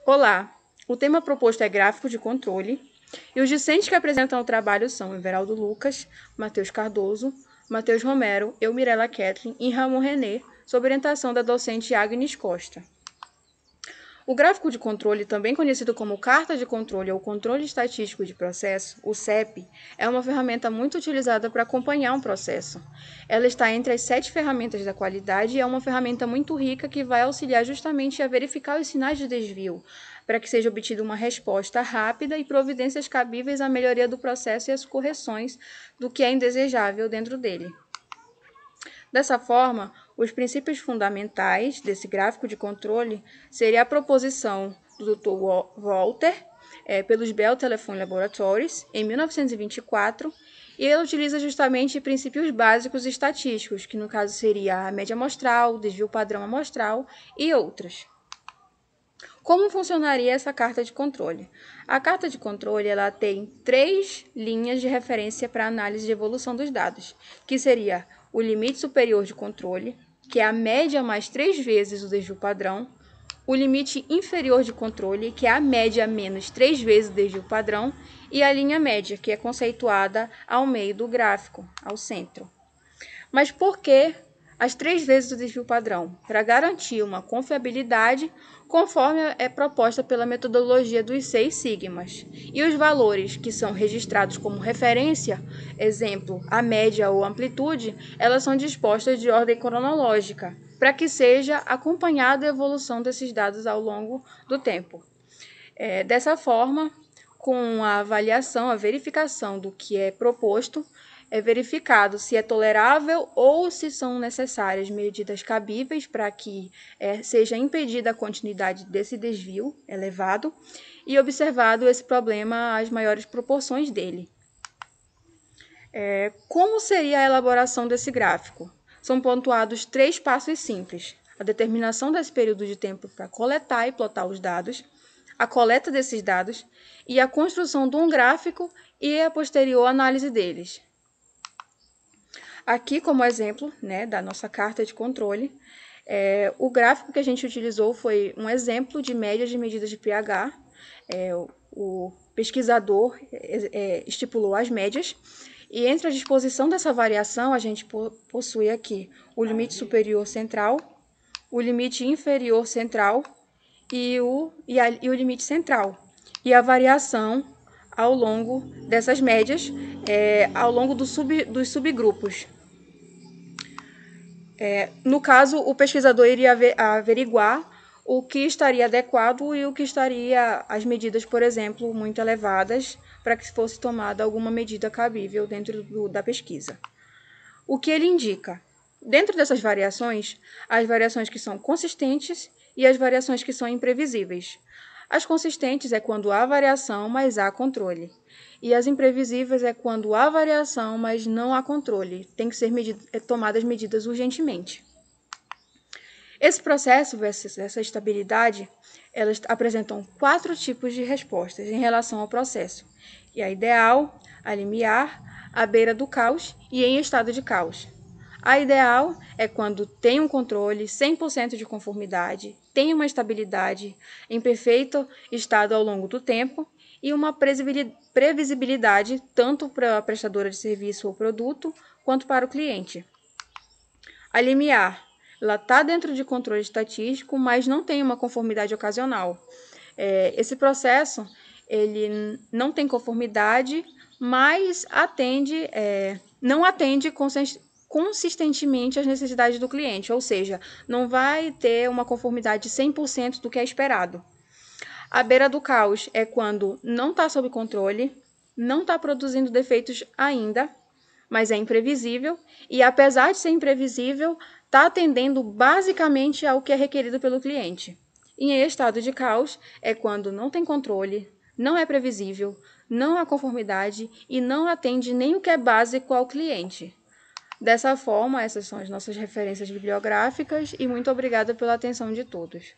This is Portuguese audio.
Olá, o tema proposto é gráfico de controle e os discentes que apresentam o trabalho são Everaldo Lucas, Matheus Cardoso, Matheus Romero, Mirella Kathleen e Ramon René, sob orientação da docente Agnes Costa. O gráfico de controle, também conhecido como carta de controle ou controle estatístico de processo, o CEP, é uma ferramenta muito utilizada para acompanhar um processo. Ela está entre as 7 ferramentas da qualidade e é uma ferramenta muito rica que vai auxiliar justamente a verificar os sinais de desvio, para que seja obtida uma resposta rápida e providências cabíveis à melhoria do processo e às correções do que é indesejável dentro dele. Dessa forma, os princípios fundamentais desse gráfico de controle seria a proposição do Dr. Walter pelos Bell Telephone Laboratories, em 1924, e ele utiliza justamente princípios básicos estatísticos, que no caso seria a média amostral, desvio padrão amostral e outras. Como funcionaria essa carta de controle? A carta de controle ela tem 3 linhas de referência para análise de evolução dos dados, que seria o limite superior de controle, que é a média mais 3 vezes o desvio padrão, o limite inferior de controle, que é a média menos 3 vezes o desvio padrão, e a linha média, que é conceituada ao meio do gráfico, ao centro. Mas por que as 3 vezes o desvio padrão? Para garantir uma confiabilidade conforme é proposta pela metodologia dos 6 sigmas. E os valores que são registrados como referência, exemplo, a média ou amplitude, elas são dispostas de ordem cronológica, para que seja acompanhada a evolução desses dados ao longo do tempo. Dessa forma, com a avaliação, a verificação do que é proposto, é verificado se é tolerável ou se são necessárias medidas cabíveis para que seja impedida a continuidade desse desvio elevado e observado esse problema às maiores proporções dele. Como seria a elaboração desse gráfico? São pontuados 3 passos simples: a determinação desse período de tempo para coletar e plotar os dados, a coleta desses dados e a construção de um gráfico e a posterior análise deles. Aqui, como exemplo da nossa carta de controle, o gráfico que a gente utilizou foi um exemplo de média de medidas de pH. O pesquisador estipulou as médias, e entre a disposição dessa variação, a gente possui aqui o limite superior central, o limite inferior central e o limite central, e a variação ao longo dessas médias, ao longo dos subgrupos. No caso, o pesquisador iria averiguar o que estaria adequado e o que estaria as medidas, por exemplo, muito elevadas, para que fosse tomada alguma medida cabível dentro da pesquisa. O que ele indica? Dentro dessas variações, as variações que são consistentes e as variações que são imprevisíveis. As consistentes é quando há variação, mas há controle. E as imprevisíveis é quando há variação, mas não há controle. Tem que ser tomadas medidas urgentemente. Esse processo, essa estabilidade, elas apresentam 4 tipos de respostas em relação ao processo. E a ideal, a limiar, à beira do caos e em estado de caos. A ideal é quando tem um controle 100% de conformidade, tem uma estabilidade em perfeito estado ao longo do tempo e uma previsibilidade tanto para a prestadora de serviço ou produto quanto para o cliente. A limiar, ela está dentro de controle estatístico, mas não tem uma conformidade ocasional. Esse processo ele não tem conformidade, mas não atende consistentemente às necessidades do cliente, ou seja, não vai ter uma conformidade 100% do que é esperado. A beira do caos é quando não está sob controle, não está produzindo defeitos ainda, mas é imprevisível e, apesar de ser imprevisível, está atendendo basicamente ao que é requerido pelo cliente. E em estado de caos é quando não tem controle, não é previsível, não há conformidade e não atende nem o que é básico ao cliente. Dessa forma, essas são as nossas referências bibliográficas e muito obrigada pela atenção de todos.